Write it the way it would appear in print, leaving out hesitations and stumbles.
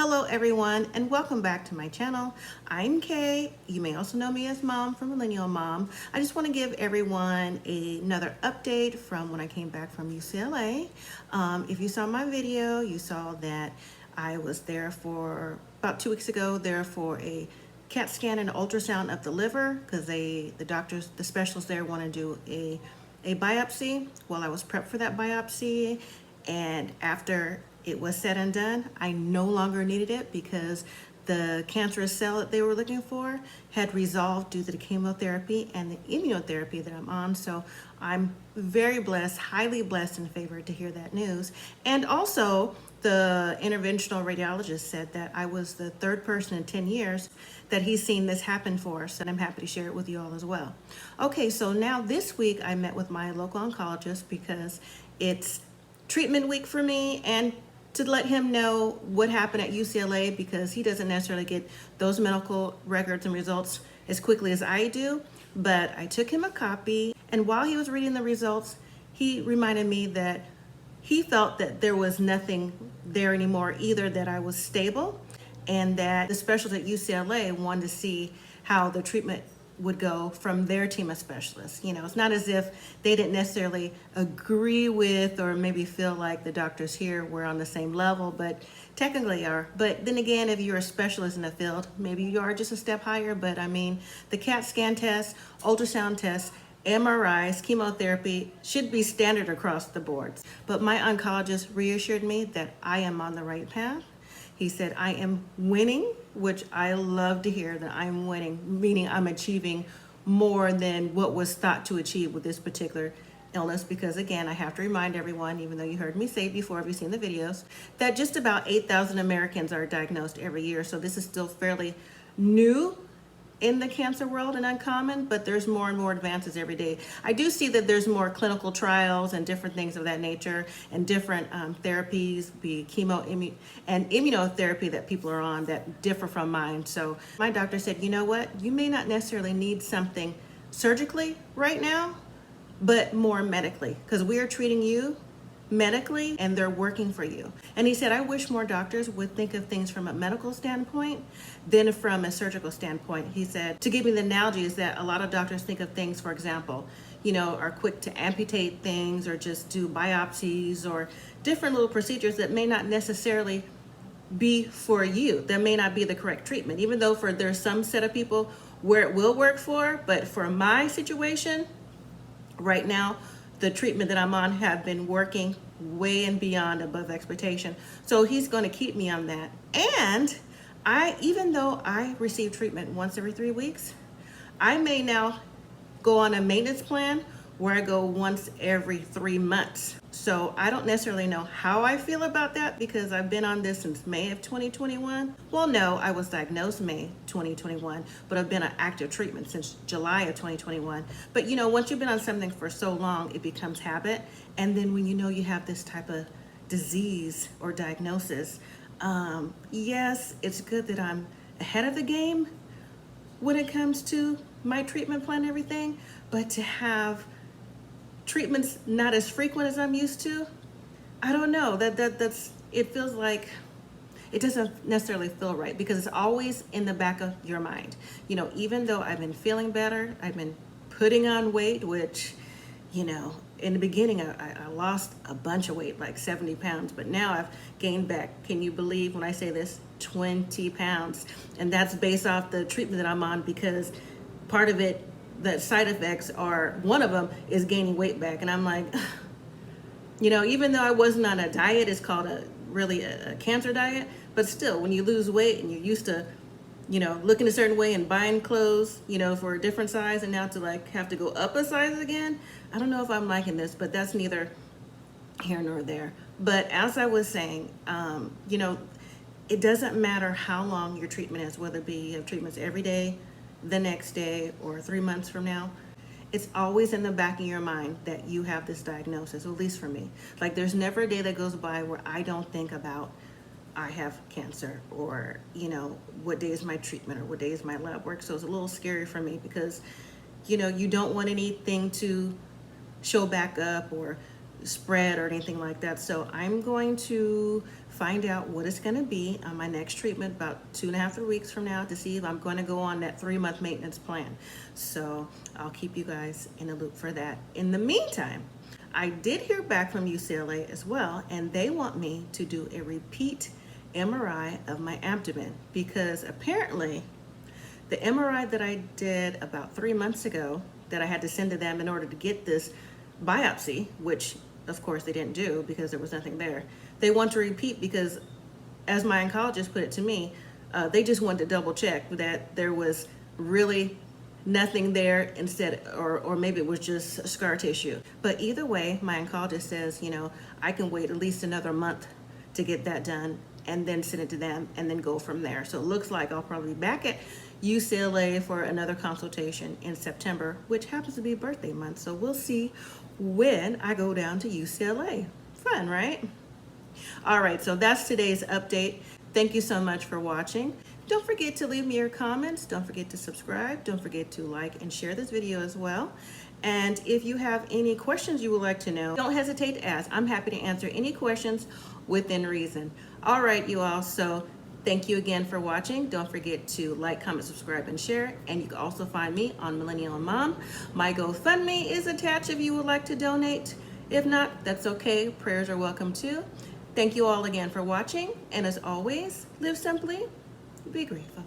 Hello everyone and welcome back to my channel. I'm Kay. You may also know me as Mom from Millennial and Mom. I just want to give everyone another update from when I came back from UCLA. If you saw my video, you saw that I was there for about 2 weeks ago there for a CAT scan and ultrasound of the liver because the specialists there want to do a biopsy. Well, I was prepped for that biopsy, and after it was said and done, I no longer needed it because the cancerous cell that they were looking for had resolved due to the chemotherapy and the immunotherapy that I'm on. So I'm very blessed, highly blessed and favored to hear that news. And also, the interventional radiologist said that I was the third person in 10 years that he's seen this happen for, so I'm happy to share it with you all as well. Okay, so now this week I met with my local oncologist because it's treatment week for me, and to let him know what happened at UCLA because he doesn't necessarily get those medical records and results as quickly as I do. But I took him a copy, and while he was reading the results, he reminded me that he felt that there was nothing there anymore, either that I was stable and that the specialists at UCLA wanted to see how the treatment would go from their team of specialists. You know, it's not as if they didn't necessarily agree with or maybe feel like the doctors here were on the same level, but technically are. But then again, if you're a specialist in the field, maybe you are just a step higher. But I mean, the CAT scan test, ultrasound test, MRIs, chemotherapy should be standard across the boards. But my oncologist reassured me that I am on the right path. He said, I am winning, which I love to hear that I'm winning, meaning I'm achieving more than what was thought to achieve with this particular illness. Because again, I have to remind everyone, even though you heard me say before, if you've seen the videos, that just about 8,000 Americans are diagnosed every year. So this is still fairly new in the cancer world and uncommon, but there's more and more advances every day. I do see that there's more clinical trials and different things of that nature, and different therapies, be chemo and immunotherapy that people are on that differ from mine. So my doctor said, you know what, you may not necessarily need something surgically right now, but more medically, because we are treating you medically and they're working for you. And he said, I wish more doctors would think of things from a medical standpoint than from a surgical standpoint. He said, to give me the analogy, is that a lot of doctors think of things, for example, you know, are quick to amputate things or just do biopsies or different little procedures that may not necessarily be for you. That may not be the correct treatment, even though there's some set of people where it will work for, but for my situation right now, the treatment that I'm on have been working way and beyond above expectation. So he's going to keep me on that. And even though I receive treatment once every 3 weeks, I may now go on a maintenance plan where I go once every 3 months. So I don't necessarily know how I feel about that because I've been on this since May of 2021. Well, no, I was diagnosed May 2021, but I've been on active treatment since July of 2021. But you know, once you've been on something for so long, it becomes habit. And then when you know you have this type of disease or diagnosis, yes, it's good that I'm ahead of the game when it comes to my treatment plan and everything, but to have treatments not as frequent as I'm used to, I don't know, that's it feels like it doesn't necessarily feel right because it's always in the back of your mind. You know, even though I've been feeling better, I've been putting on weight, which, you know, in the beginning I lost a bunch of weight, like 70 pounds, but now I've gained back, can you believe when I say this, 20 pounds. And that's based off the treatment that I'm on, because part of it, the side effects are, one of them is gaining weight back. And I'm like, you know, even though I wasn't on a diet, it's called a cancer diet, but still, when you lose weight and you're used to, you know, looking a certain way and buying clothes, you know, for a different size, and now to like have to go up a size again, I don't know if I'm liking this, but that's neither here nor there. But as I was saying, you know, it doesn't matter how long your treatment is, whether it be you have treatments every day, the next day, or 3 months from now. It's always in the back of your mind that you have this diagnosis, at least for me. Like, there's never a day that goes by where I don't think about I have cancer, or, you know, what day is my treatment, or what day is my lab work. So it's a little scary for me because, you know, you don't want anything to show back up or spread or anything like that. So I'm going to find out what it's going to be on my next treatment about 2.5 3 weeks from now to see if I'm going to go on that 3-month maintenance plan. So I'll keep you guys in a loop for that. In the meantime, I did hear back from UCLA as well, and they want me to do a repeat MRI of my abdomen because apparently the MRI that I did about 3 months ago that I had to send to them in order to get this biopsy, which of course they didn't do because there was nothing there. They want to repeat because, as my oncologist put it to me, they just wanted to double check that there was really nothing there instead, or maybe it was just scar tissue. But either way, my oncologist says, you know, I can wait at least another month to get that done and then send it to them and then go from there. So it looks like I'll probably be back at UCLA for another consultation in September, which happens to be birthday month. So we'll see when I go down to UCLA. Fun, right? All right, so that's today's update. Thank you so much for watching. Don't forget to leave me your comments. Don't forget to subscribe. Don't forget to like and share this video as well. And if you have any questions you would like to know, don't hesitate to ask. I'm happy to answer any questions within reason. All right, you all. So thank you again for watching. Don't forget to like, comment, subscribe, and share. And you can also find me on Millennial and Mom. My GoFundMe is attached if you would like to donate. If not, that's okay. Prayers are welcome too. Thank you all again for watching. And as always, live simply, be grateful.